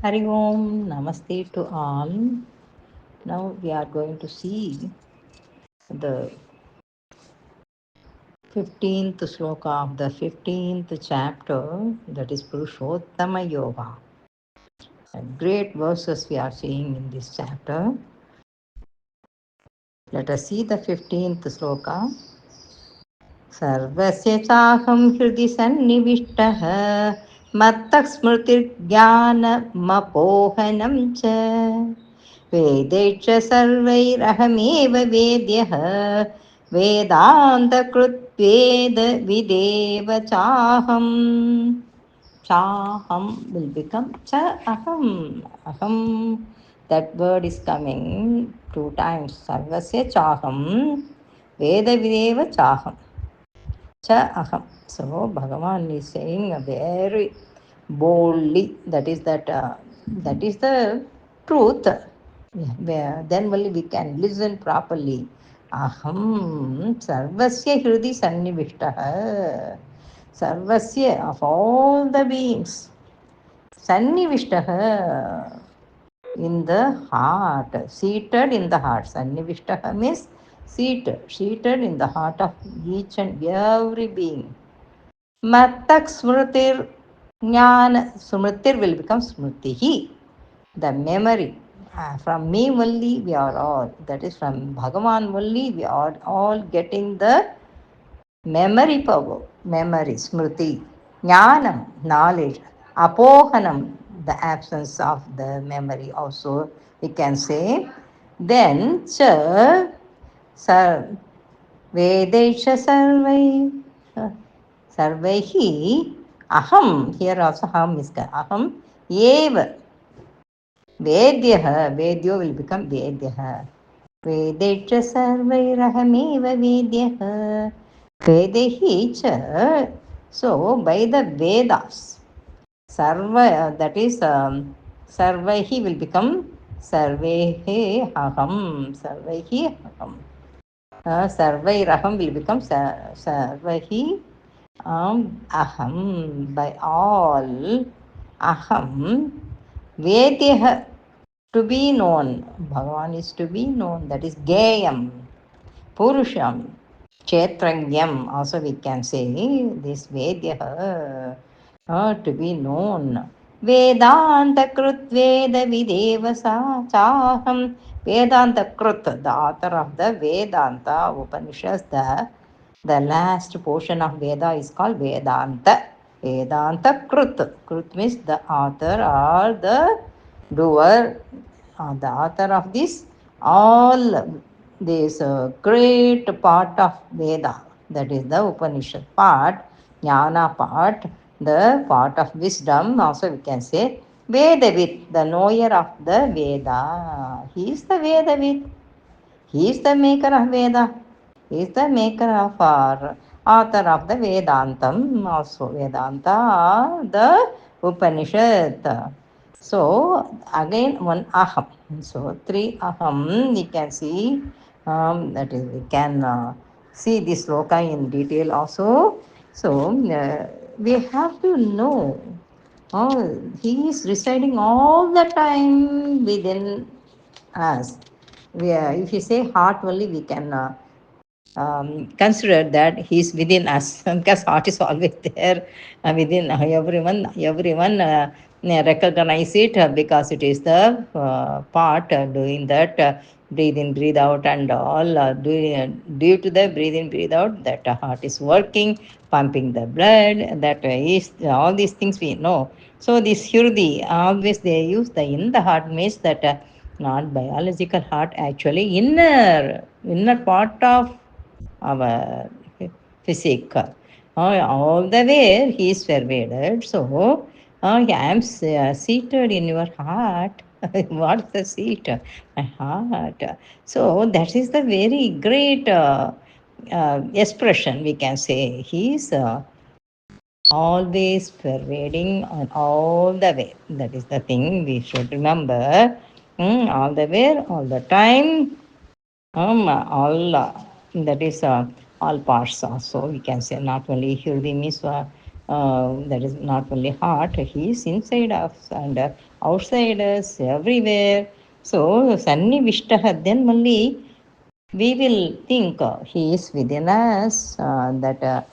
Hari Om, Namaste to all. Now we are going to see the 15th sloka of the 15th chapter, that is Purushottama Yoga. Great verses we are seeing in this chapter. Let us see the 15th sloka. सर्वस्य चाहं हृदि सन्निविष्टः मत्तः स्मृतिर्ज्ञानमपोहनं च वेदैश्च सर्वैरहमेव वेद्यः वेदान्तकृत्वेदविदेव चाहम्. Chaham will become cha aham. Aham, that word is coming 2 times. Sarvasya chaham, Veda videva chaham. Cha aham. So Bhagavan is saying very boldly, that is the truth. Then only we can listen properly. Aham sarvasya hridi sannivishtaha. Sarvasya, of all the beings. Sannivishtaha, in the heart, seated in the heart. Sannivishtaha means seated in the heart of each and every being. Mattak smritir jnana, smritir will become smritihi, the memory. From me only we are all, that is from Bhagavan only we are all getting the memory power, memory, smriti, jnanam, knowledge, apohanam, the absence of the memory also we can say. Then cha sar vedesha sarvai sarvaihi aham, here also aham is aham eva vedyah, vedyo will become vedyah. Vedesha sarvairahamiva vedyah. Vedehi cha, so by the Vedas, Sarva, that is Sarvaihi will become Sarvehi Aham. Sarvaihi Aham. Sarvairaham will become Sarvahi Aham. By all Aham. Vedyah, to be known. Bhagavan is to be known. That is Gayam. Purusham. Kshetranyam, also we can say this Vedya to be known. Vedanta Krut Veda Videva Sa Chaham. Vedanta Krut, the author of the Vedanta Upanishads, the last portion of Veda is called Vedanta. Vedanta Krut. Krut means the author or the doer, the author of this all this great part of Veda, that is the Upanishad part, Jnana part, the part of wisdom, also we can say Vedavid, the knower of the Veda. He is the Vedavid. He is the maker of Veda. He is the maker of our author of the Vedantam, also Vedanta, the Upanishad. So again one aham. So 3 aham we can see. That is, we can see this sloka in detail also. So we have to know. He is residing all the time within us. If you say heart only, we can consider that he is within us because heart is always there within everyone. Everyone recognize it because it is the part doing that breathe in, breathe out, and all due to the breathe in, breathe out, that heart is working, pumping the blood. That is all these things we know. So this Hirdi, always they use the in the heart means that not biological heart, actually inner part of our physique. All the way he is pervaded. So I am seated in your heart. What's the seat? My heart. So that is the very great expression we can say. He is always pervading on all the way. That is the thing we should remember. All the way, all the time, all that is all parts also we can say, not only Hirdi means that is not only heart, he is inside us and outside us, everywhere. So, Sannivishtaha, then only we will think he is within us, that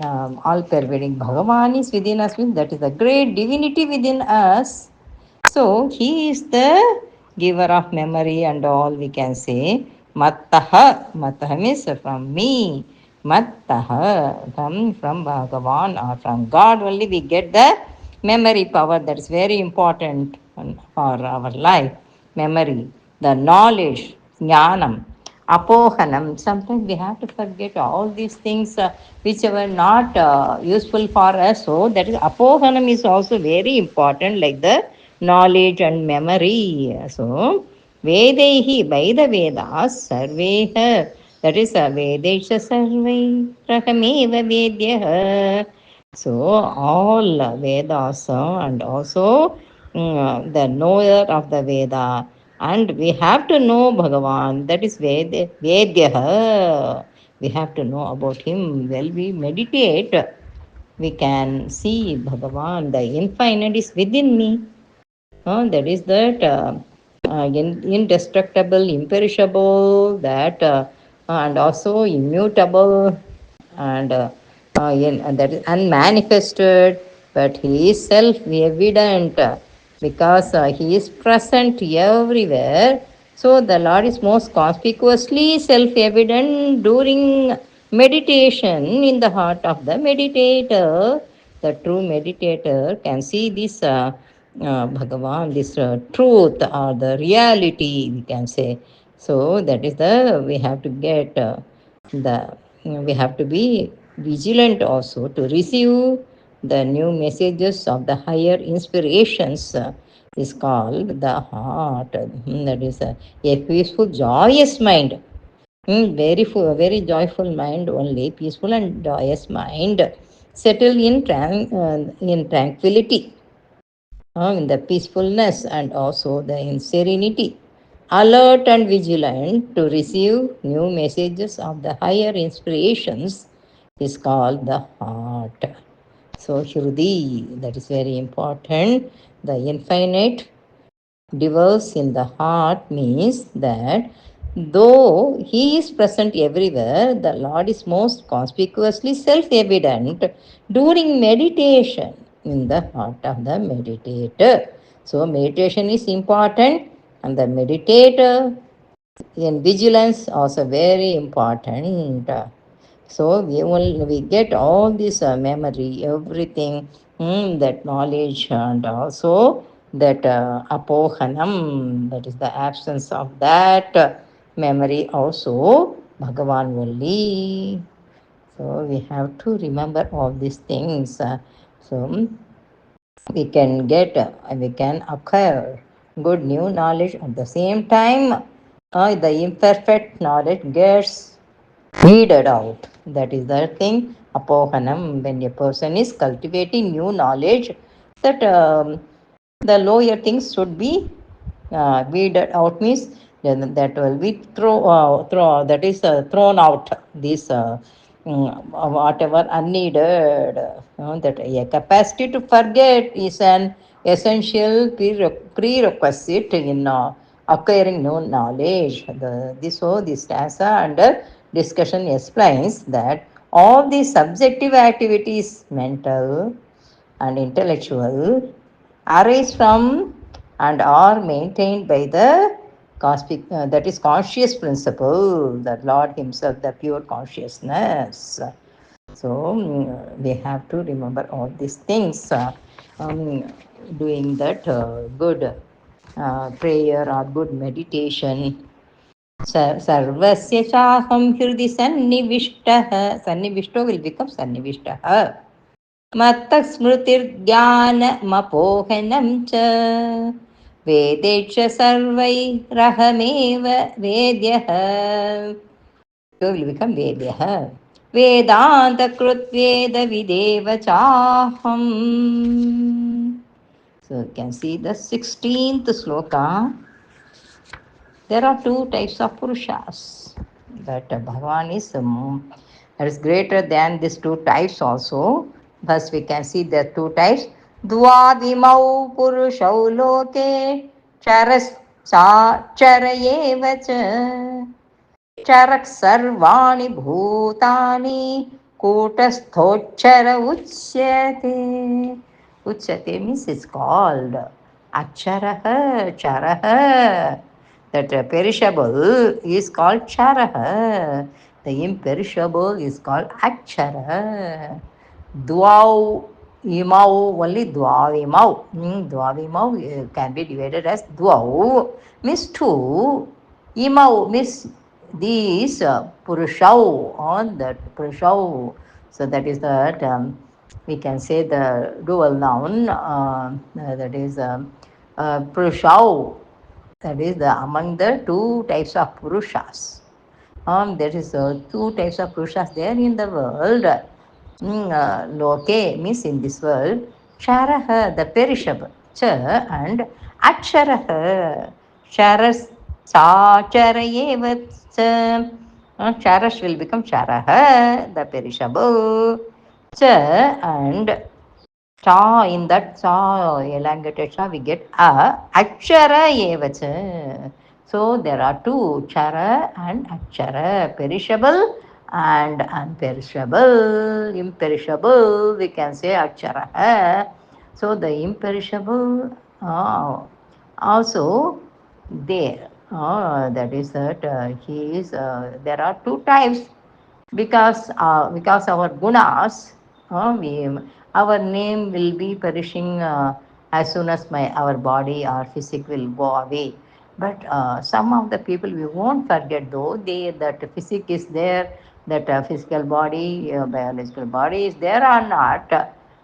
all pervading Bhagavan is within us, means that is the great divinity within us. So he is the giver of memory and all, we can say. Mattaha, Mattaha means from me. Mattaha, from Bhagavan or from God only we get the memory power. That is very important for our life. Memory, the knowledge, jnanam, apohanam. Sometimes we have to forget all these things which were not useful for us. So that is apohanam is also very important, like the knowledge and memory. So Vedehi, by the Vedas, Sarveha, that is Vedesha Sarvai, Rahameva Vedyaha. So all Vedas and also the knower of the Veda, and we have to know Bhagavan, that is Vedyaha. We have to know about him. Well, we meditate, we can see Bhagavan, the infinite is within me. That is that indestructible, imperishable, that and also immutable, and that is unmanifested, but he is self-evident because he is present everywhere. So the Lord is most conspicuously self-evident during meditation in the heart of the meditator. The true meditator can see this Bhagavan, this truth or the reality, we can say. So that is the we have to get the we have to be vigilant also to receive the new messages of the higher inspirations. Is called the heart. That is a peaceful, joyous mind. Very full, very joyful mind only, peaceful and joyous mind, settle in tranquility, in the peacefulness and also the in serenity, alert and vigilant to receive new messages of the higher inspirations, is called the heart. So Hrudi, that is very important. The infinite diverse in the heart means that though he is present everywhere, the Lord is most conspicuously self evident during meditation in the heart of the meditator. So, meditation is important, and the meditator in vigilance also very important. So we get all this memory, everything, that knowledge, and also that apohanam, that is the absence of that memory also, Bhagavan only. So we have to remember all these things. So we can get, we can acquire good new knowledge at the same time. The imperfect knowledge gets weeded out. That is the thing, apohanam. When a person is cultivating new knowledge, that the lower things should be weeded out, means then that will be that is thrown out. This whatever unneeded, that a capacity to forget is an essential prerequisite in acquiring new knowledge. This stanza under discussion explains that all these subjective activities, mental and intellectual, arise from and are maintained by the cosmic, that is conscious principle, the Lord Himself, the pure consciousness. So we have to remember all these things. Doing that good prayer or good meditation. Sarvasya chaham hridi sannivishtah. Sannivishto will become sannivishtah. Matta स्मृतिर्ज्ञानमपोहनं च वेदेक्ष सर्वैरहमेव वेद्यः. Will become वेद्यः. वेदान्तकृत्वेदविदेव चाहम्. So you can see the 16th sloka. There are two types of Purushas. That Bhagavan is that is greater than these two types also. First, we can see the two types. Dvadimau purushau loke charas chara cha चरक् सर्वाणि भूतानि कूटस्थोच्चर उच्यते. Uchyate means it's called Acharah, Charah. That perishable is called Charah. The imperishable is called Acharah. Dwau, imau, only dwavimau. Dwavimau can be divided as dwau, means two. Imau means these purushau, on that purushau. So that is that we can say the dual noun, that is purushau, that is the among the two types of purushas. There is two types of purushas there in the world. Loke means in this world. Charaha, the perishable. Cha and Aksharaha. Charas, Cha, Charayevat. Charas will become Charaha, the perishable. Cha and cha, in that cha, elongated cha, we get a akshara evacha. So there are two, chara and akshara, perishable and unperishable. Imperishable, we can say akshara. So the imperishable also there. That is that he is. There are two types, because our gunas, our name will be perishing as soon as our body or physique will go away. But some of the people we won't forget, though that physique is there, that physical body, biological body is there or not.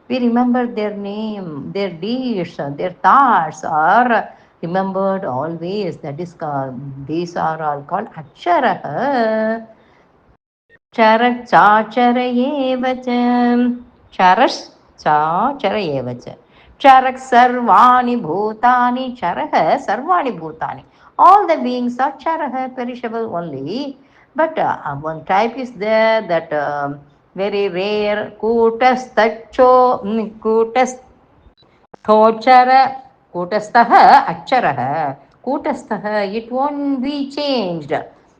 We remember their name, their deeds, their thoughts are remembered always. That is called, these are all called akshara. चरच्चाचर एव च चरश्चाचर एव च चरक् सर्वाणि भूतानि चरः सर्वाणि भूतानि. All the beings are charah, perishable only. But one type is there, that very rare. Kutasthochara, Kutastha, Aksharaha. Kutastha, it won't be changed.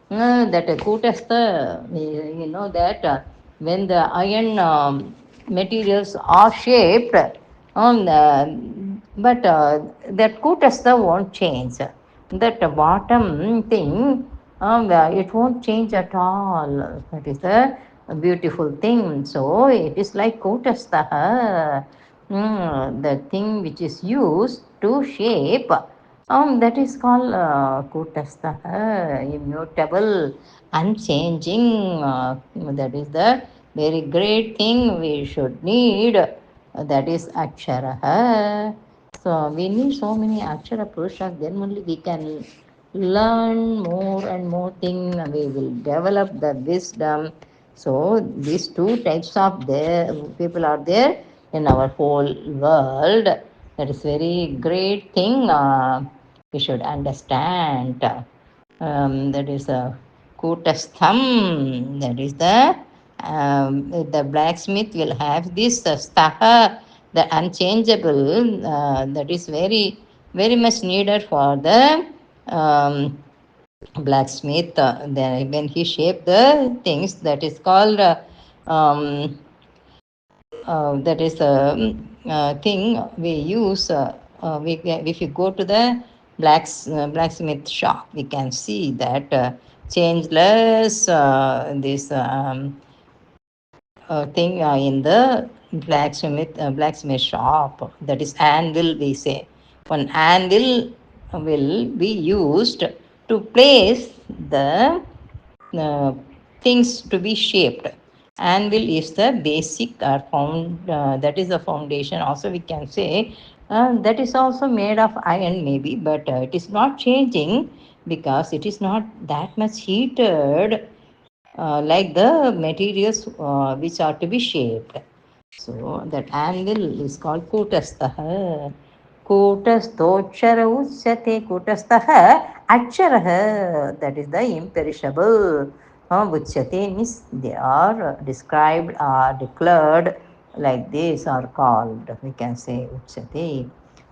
That Kutastha, you know that when the iron materials are shaped, but that Kutastha won't change. That bottom thing, it won't change at all. That is the beautiful thing. So it is like Kutastha. The thing which is used to shape, that is called Kutastha, immutable, unchanging. That is the very great thing we should need. That is Akshara. So we need so many Akshara Purushas, then only we can learn more and more things. We will develop the wisdom. So these two types of people are there in our whole world. That is very great thing. We should understand. That is a Kutastham. That is the blacksmith will have this staha, the unchangeable. That is very, very much needed for the blacksmith. When he shaped the things, that is called. Um, that is a thing we use. If you go to the blacksmith shop, we can see that changeless this thing in the blacksmith shop. That is anvil, we say. One anvil will be used to place the uh, things to be shaped. Anvil is the basic that is the foundation. Also, we can say that is also made of iron, maybe, but it is not changing because it is not that much heated like the materials which are to be shaped. So that anvil is called Kutastha. Kutasthochara Usyate Kutastha Aksharaha. That is the imperishable. Uchyate means they are described, are declared. like this are called, we can say, uchyate.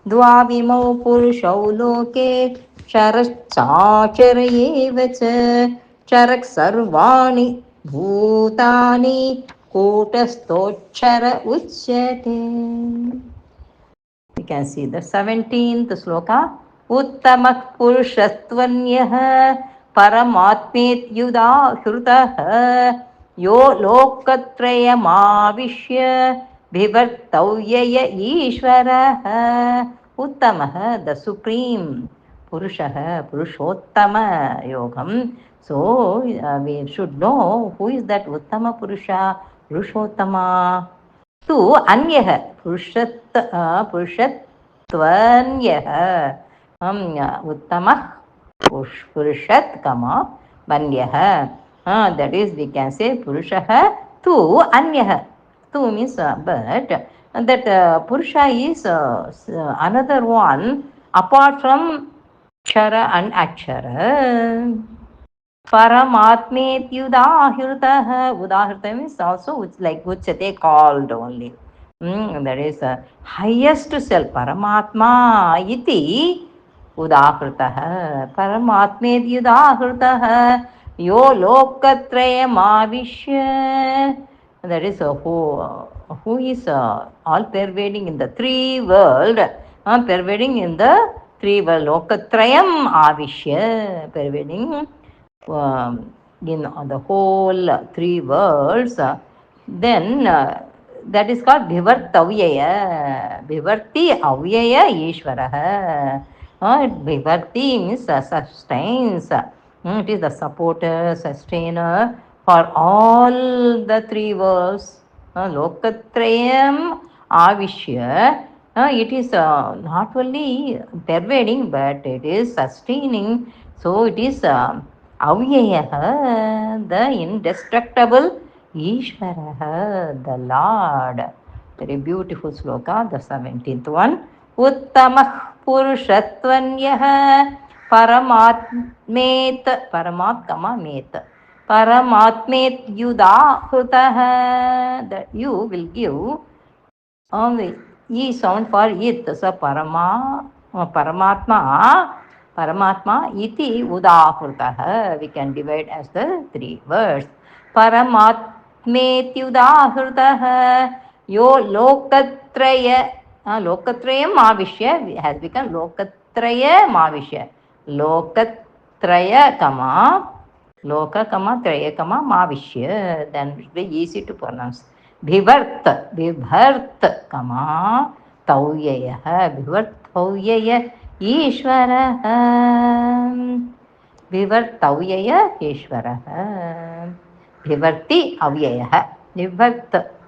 Dvavimau purushau loke charachachar eva cha charak sarvani bhutani kutastochara uchyate. We can see the 17th sloka. Uttamak purushatvanyah paramatmetyuda hrutah yo lokatrayamavishya bhivartavyaya ishvarah. Uttamah, the supreme. Purushah, Purushottama Yogam. So we should know who is that Uttama Purusha, Purushottama. तु अन्यः पुरुषत्वन्यः उत्तमः पुरुषत् कमा वन्यः that is we can say purushah tu anyah. Tu means but that purusha is another one apart from kshara and akshara. Paramatmetyudahirtah. Udahirtah means also like uchate, called only. That is highest self. Paramatma iti udahirtah. Paramatmetyudahirtah. Yo lokatrayamavishya. That is who is all pervading in the three world. Pervading in the three world. Lokatrayam avishya. Pervading in the whole three worlds, then that is called Bhivartavyaya. Bhivarti Avyaya Ishvaraha. Bhivarti means sustains. It is the supporter, sustainer for all the three worlds. Lokatrayam Avishya. It is not only pervading, but it is sustaining. So it is Avyayah, the indestructible, Ishvaraha, the Lord. Very beautiful sloka, the 17th one. Uttamah Purushatvanyah Paramatmet, Paramat, Met. Paramatmet Yudahutah. That you will give only E sound for it. So Paramatma. Paramatma iti udahritah. We can divide as the three words. Paramatmeti udahritah. Yo lokatraya. Lokatrayam avishya has become lokatraya mavishya. Lokatraya kama. Loka kama traya kama mavishya. Then it will be easy to pronounce. Bhivart, Bhivart kama tavyayah. Bhivart tavyayah ईश्वरः विवर्तव्यय ईश्वरः विवर्ति अव्ययः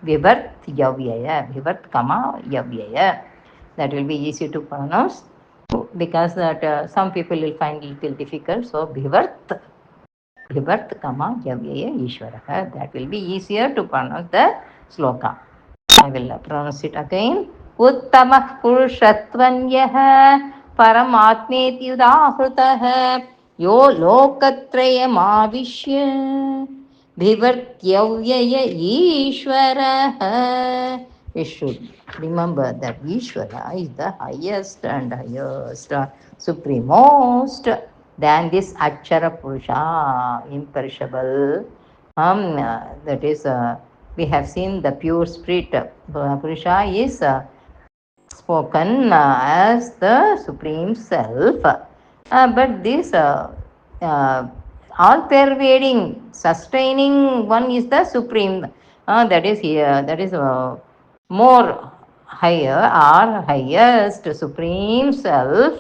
विवर्त्यव्यय विवर्त कमा यव्यय. That will be easy to pronounce because that some people will find it little difficult. So Bhivart kama yavyaya ishvarah. That will be easier to pronounce the sloka. I will pronounce it again. Uttamah purushatvanyah paramatmeti udahritah yo lokatrayamavishya bhivartyavyaya ishvarah. We should remember that Ishvara is the highest and highest, supremost than this Akshara Purusha, imperishable. That is, we have seen the pure spirit. Purusha is spoken as the Supreme Self. But this all pervading, sustaining one is the Supreme. That is here, that is more higher or highest Supreme Self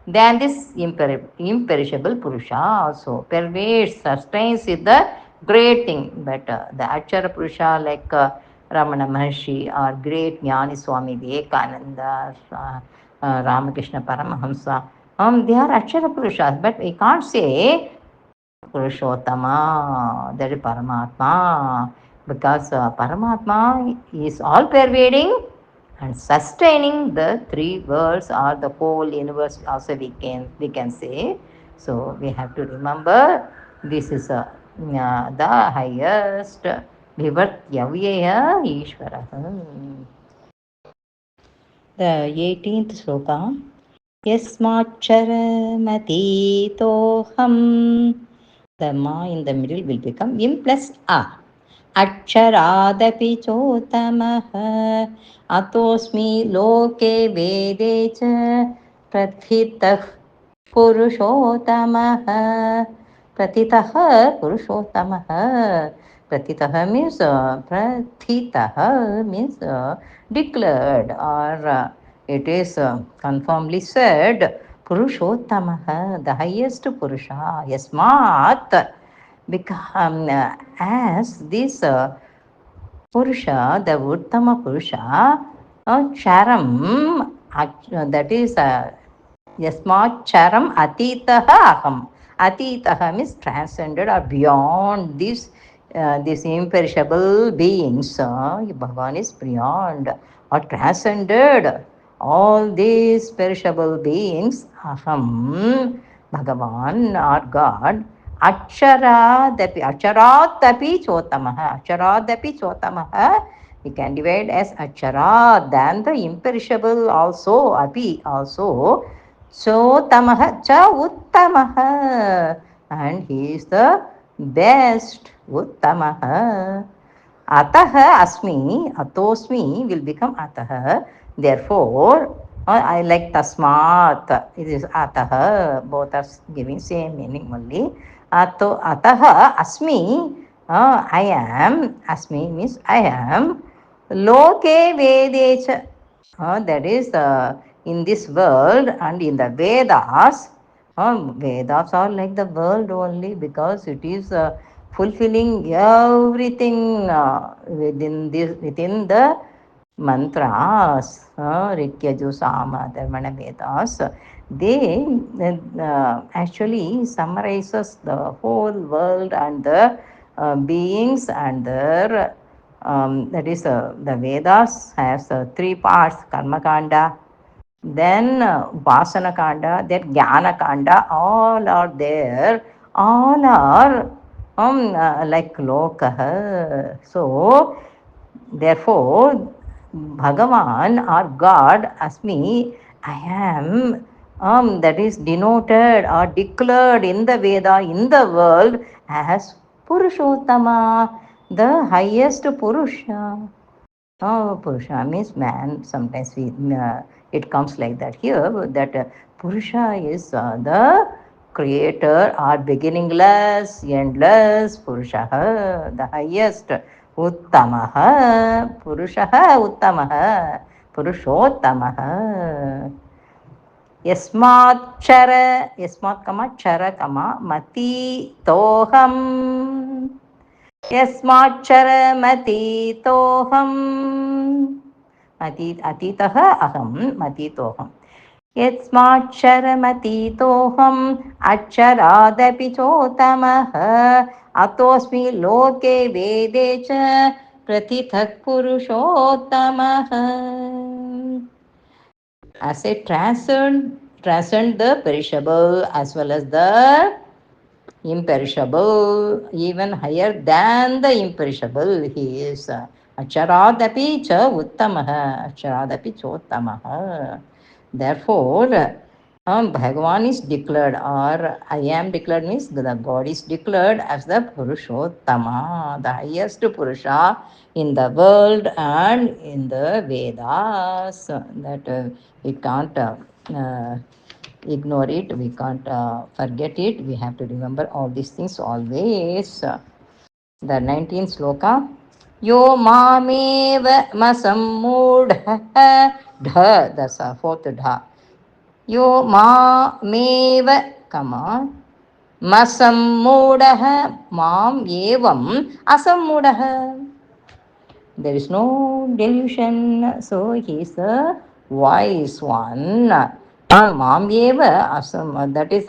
than this imperishable Purusha also. Pervades, sustains is the great thing. But the Akshara Purusha like Ramana Maharshi or great Jnani Swami Vivekananda, Ramakrishna Paramahamsa, they are Akshara Purushas, but we can't say Purushottama, that is Paramatma, because Paramatma is all pervading and sustaining the three worlds or the whole universe also we can say. So we have to remember this is the highest विवर्त्यव्यय ईश्वरः. The 18th sloka. Yasmacharamatitoham. The ma in the middle will become im plus a. Aksharaadapi chotamaha. Atosmi loke vede cha prathitah purushotamaha. Pratitah purushotamaha. Pratitah means prathitah means declared, or it is conformly said, Purushottamah, the highest Purusha, Yasmat, become as this Purusha, the Uttama Purusha, Charam, that is Yasmat Charam Atitaha Aham. Atitaha means transcended or beyond these imperishable beings. Bhagavan is beyond or transcended all these perishable beings. Aham, Bhagavan or God. Acharadapi chotamaha. Acharadapi chotamaha. We can divide as achara, than the imperishable also, api also. Chotamaha cha uttamaha. And he is the best. Uttamaha. Ataha asmi, atosmi will become ataha. Therefore, I like tasmat. It is ataha. Both are giving same meaning only. Ataha asmi. I am. Asmi means I am. Loke vedecha. That is in this world and in the Vedas. Vedas are like the world only because it is fulfilling everything within the mantras, Rikyaju Sama Dharmana Vedas. They actually summarizes the whole world and the beings and their that is the Vedas has three parts: Karma Kanda, then Vasana Kanda, then Jnana Kanda. All are there. All are like Lokah. So therefore, Bhagavan or God Asmi, I am, that is denoted or declared in the Veda, in the world, as Purushottama, the highest Purusha. Purusha means man. Sometimes it comes like that here, that Purusha is the creator or beginningless, endless, Purusha, the highest, Uttamaha, Purusha, Uttamaha, Purushottamaha. Yasmat chara, yasmat kama chara kama mati toham. यस्माच्चरमतीतोऽहम् अतीतः अहं मतीतोऽहं यस्माच्चरमतीतोऽहम् अक्षरादपि चोत्तमः अतोऽस्मि लोके वेदे च प्रथितः पुरुषोत्तमः. As I transcend the perishable as well as the imperishable, even higher than the imperishable. He is Acharadapi cha uttamaha, Acharadapi chottamaha. Therefore, Bhagavan is declared, or I am declared means the God is declared as the Purushottama, the highest Purusha in the world and in the Vedas. That we can't ignore it, we can't forget it. We have to remember all these things always. The 19th sloka. Yo mameva masammudha dha, that's a fourth dha. Yo mameva, kama, masammudha, mam evam asammudha. There is no delusion, so he is the wise one. Mamyeva asam, that is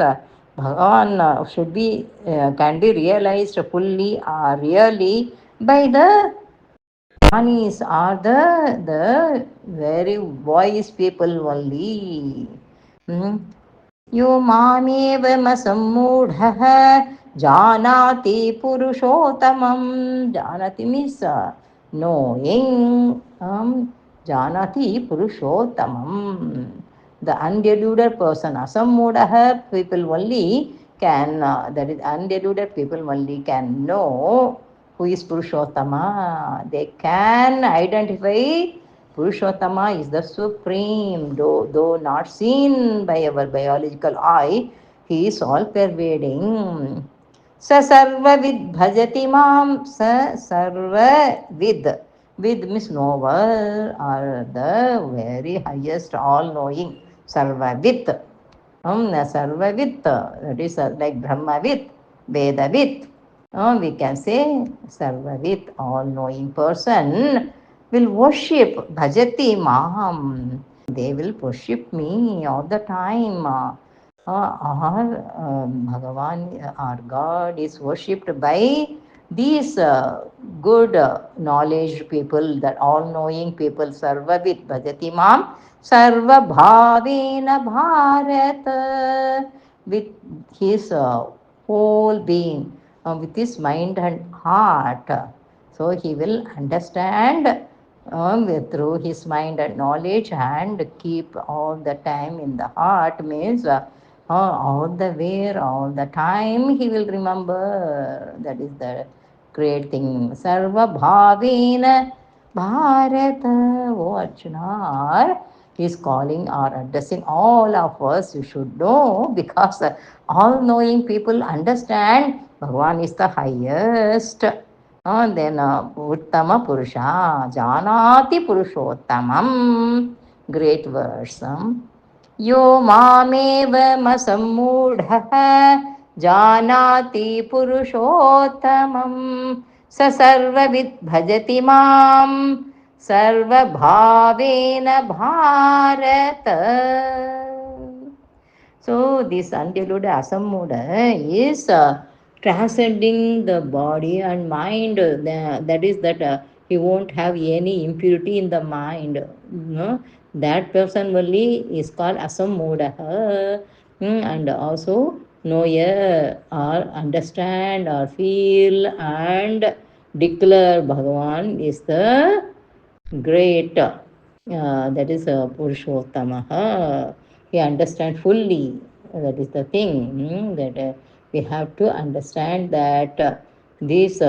Bhagavan should be can be realized fully or really by the jnanis or the very wise people only. Yo mameva masammudha Janati Purushottamam. Janati means knowing. Janati Purushottamam. The undeluded person, asammudaha, people only can, that is undeluded people only can know who is Purushottama. They can identify Purushottama is the supreme, though not seen by our biological eye, he is all pervading. Sa sarvavid bhajati mam, sa sarvavid. Vid means knower or the very highest all knowing. Sarvavit. Sarvavit, that is like Brahmavit, Vedavit. We can say Sarvavit, all knowing person, will worship Bhajati Maham. They will worship me all the time. Our Bhagavan, our God, is worshipped by these good knowledge people, that all knowing people, Sarvavit Bhajati Mam, Sarva Bhavena Bharat, with his whole being, with his mind and heart. So he will understand through his mind and knowledge and keep all the time in the heart means all the way, all the time he will remember. That is the great thing. Sarva Bhavena Bharata. Oh Arjuna is calling or addressing all of us. You should know because all knowing people understand Bhagavan is the highest. Then Uttama Purusha, Janati Purushottamam. Great verse. Yo mameva masammudha janati purushottamam sa sarvavid bhajati mam sarva bhavena bharata. So this undiluted asammuda is transcending the body and mind. That is that he won't have any impurity in the mind. That person only is called asammuda. And also knower or understand or feel and declare Bhagavan is the great. That is Purushottama. He understands fully. That is the thing. That we have to understand that these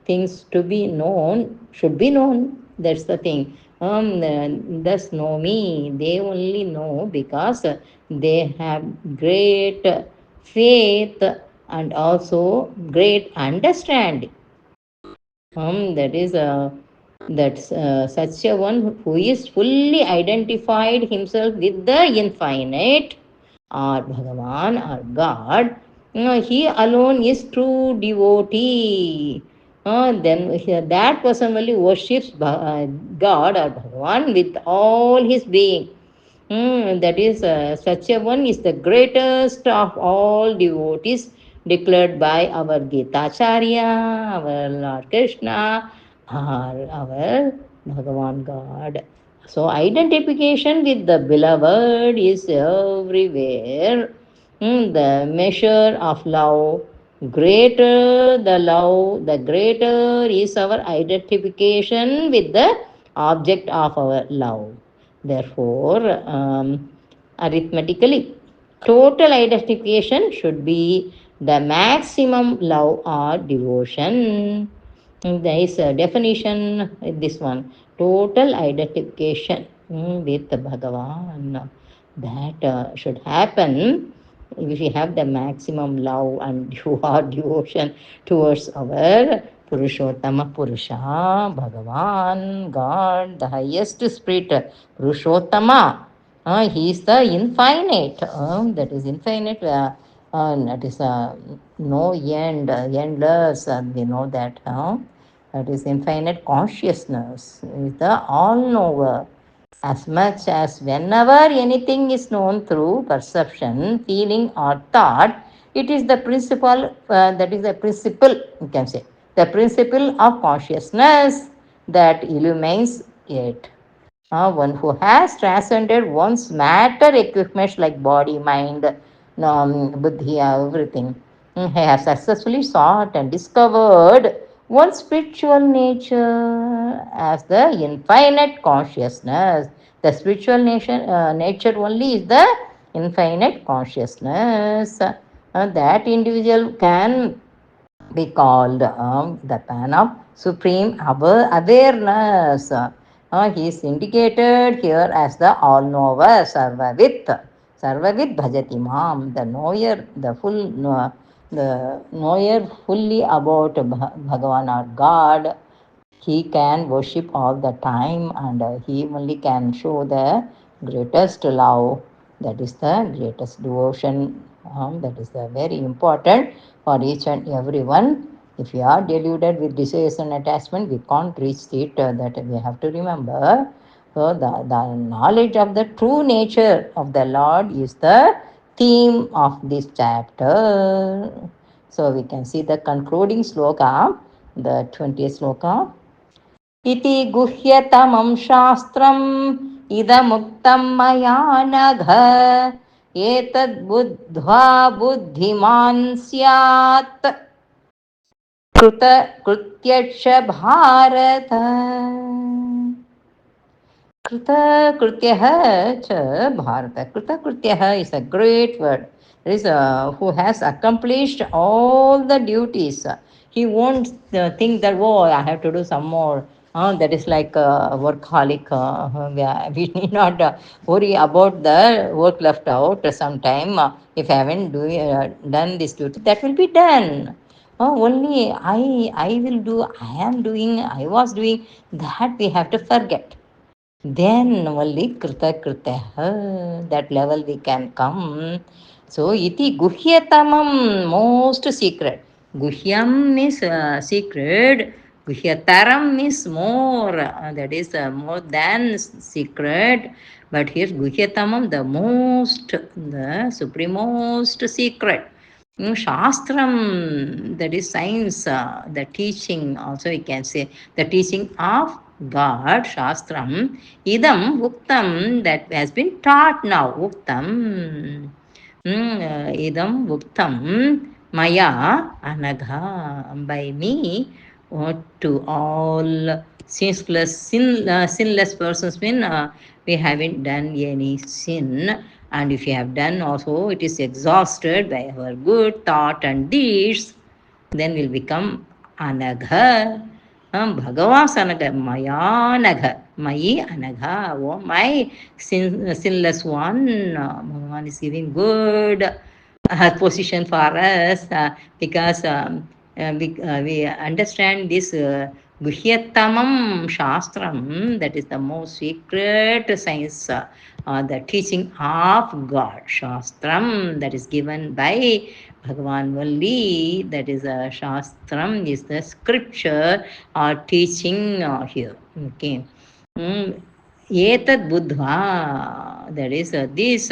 things to be known should be known. That's the thing. Thus know me. They only know because they have great faith and also great understanding. That is that's such a one who is fully identified himself with the infinite or Bhagavan or God. He alone is true devotee. That person only worships God or Bhagavan with all his being. That is, such a one is the greatest of all devotees declared by our Gita Acharya, our Lord Krishna, or our Bhagavan God. So, identification with the beloved is everywhere. The measure of love, greater the love, the greater is our identification with the object of our love. Therefore, arithmetically, total identification should be the maximum love or devotion. There is a definition in this one. Total identification with Bhagavan. That should happen if we have the maximum love and devotion towards our Purushottama Purusha, Bhagavan, God, the highest spirit, Purushottama. He is the infinite, that is infinite, that is no end, endless, we know that. That is infinite consciousness, is the all-knower. As much as whenever anything is known through perception, feeling, or thought, it is the principle, that is the principle, you can say, the principle of consciousness that illumines it. One who has transcended one's matter equipments like body, mind, buddhi, everything. have successfully sought and discovered one spiritual nature as the infinite consciousness. The spiritual nature only is the infinite consciousness. That individual can be called the man of supreme awareness. He is indicated here as the all-knower, Sarvavit. Sarvavit bhajati mam, the knower, the knower fully about Bhagavan or God. He can worship all the time, and he only can show the greatest love. That is the greatest devotion. That is the very important for each and everyone. If you are deluded with desires and attachment, we can't reach it. That we have to remember. So the knowledge of the true nature of the Lord is the theme of this chapter. So we can see the concluding sloka, the 20th sloka. इति गुह्यतमं शास्त्रम् इदमुक्तं मया नघ एतद्बुद्ध्वा बुद्धिमान् स्यात् कृतकृत्यक्ष भारत कृतकृत्यः च Bharat कृतकृत्यः is a great word. There is who has accomplished all the duties. He won't think that, oh, I have to do some more. That is like a workaholic. We need not worry about the work left out sometime. If I haven't done this duty, that will be done. Only I will do, I am doing, I was doing, that we have to forget. Then only that level we can come. So iti guhyatamam, most secret. Guhyam means secret. Guhyataram means more. That is more than secret. But here guhyatamam, the most, the supremost secret. Shastram, that is science, the teaching, also we can say, the teaching of God, Shastram, idam Vuktam, that has been taught now, Vuktam, idam Vuktam, Maya, Anagha, by me, to all sinless persons mean we haven't done any sin, and if you have done also, it is exhausted by our good thought and deeds, then will become anagha. Bhagava's anagha, maya anagha, mayi anagha, oh my sinless one. Bhagavan is giving good position for us because we understand this Guhyatamam Shastram, that is the most secret science, the teaching of God. Shastram, that is given by Bhagavan only, that is a Shastram, is the scripture or teaching here. Okay. Etad Buddha, that is this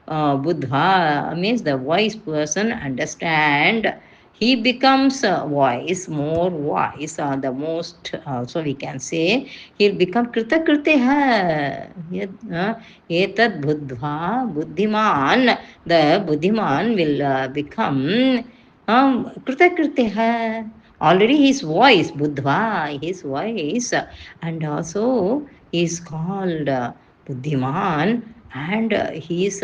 Buddha means the wise person understand. He becomes wise, more wise, the most, also we can say, he'll become Kritakritya. Etad Buddha, Buddhiman, the Buddhiman will become Kritakritya. Already his voice, Buddha, his voice, and also he is called Buddhiman, and he is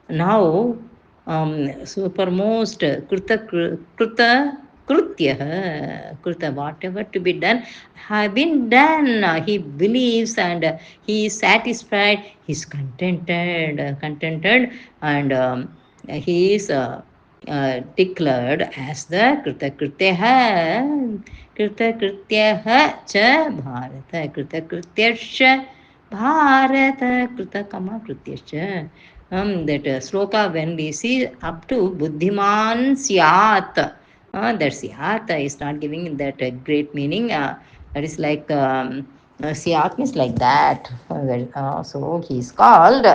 now supermost Kruta, whatever to be done have been done. He believes and he is satisfied, he is contented, and he is declared as the Kritakritya cha Bharata, Kritakritya Bharata, Kritakama Krityascha. That sloka, when we see up to Buddhiman Syat, that Syat is not giving that great meaning. That is like Syat means like that. So he is called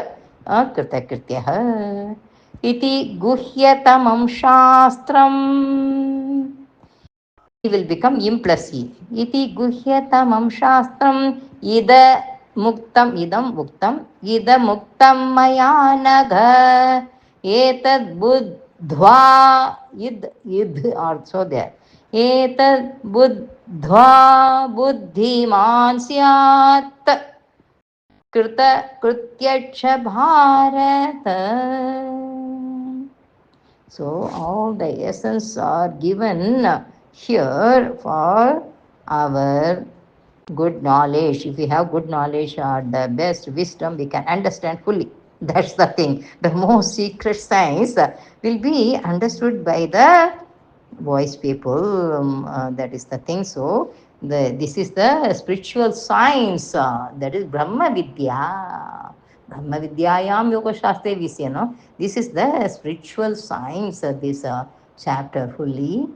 Kritakritya. Iti guhyatamam shastram. He will become im plus e. Iti guhyatamam shastram ida muktam idam muktam ida muktam maya nagha etad Dhva, id also there. Etat buddhva buddhiman syat krita krityaksha bharata. So all the essence are given here for our good knowledge. If we have good knowledge or the best wisdom, we can understand fully. That's the thing. The most secret science will be understood by the wise people. That is the thing. So this is the spiritual science. That is Brahma Vidya. Brahma Vidyayam Yoga Shastre we say, no? This is the spiritual science, this chapter fully.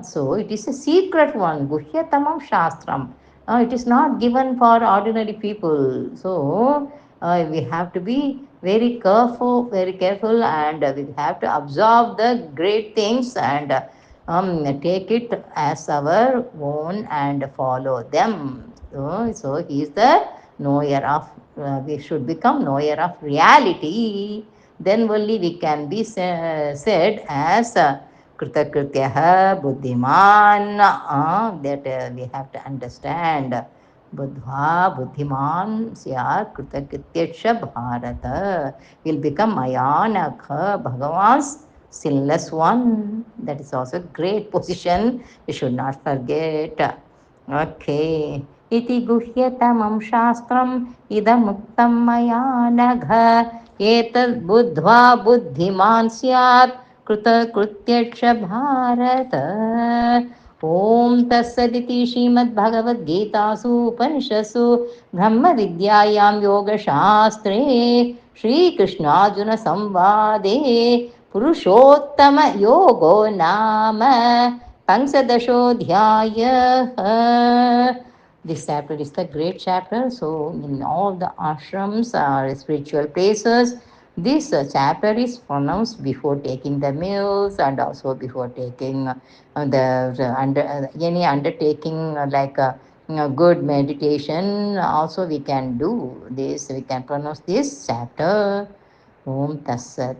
So it is a secret one, Guhyatamam Shastram. It is not given for ordinary people. So we have to be very careful, and we have to absorb the great things and take it as our own and follow them. So he is the knower of, we should become knower of reality. Then only we can be said as Kritakrityaha Buddhiman. That we have to understand. Buddha Buddhiman Syat Kritakrityaksha Bharata will become Mayanakha, Bhagavan's sinless one. That is also a great position. We should not forget. Okay. इति गुह्यतमं शास्त्रम् इदमुक्तं मया नघ एतद् बुद्ध्वा बुद्धिमान् स्यात् कृतकृत्यक्ष भारत ॐ तत्सदिति श्रीमद्भगवद्गीतासु उपनिषत्सु ब्रह्मविद्यायां योगशास्त्रे श्रीकृष्णार्जुनसंवादे पुरुषोत्तमयोगो नाम पंचदशोऽध्यायः. This chapter is the great chapter. So, in all the ashrams or spiritual places, this chapter is pronounced before taking the meals and also before taking any undertaking like good meditation. Also, we can do this. We can pronounce this chapter. Om Tassat.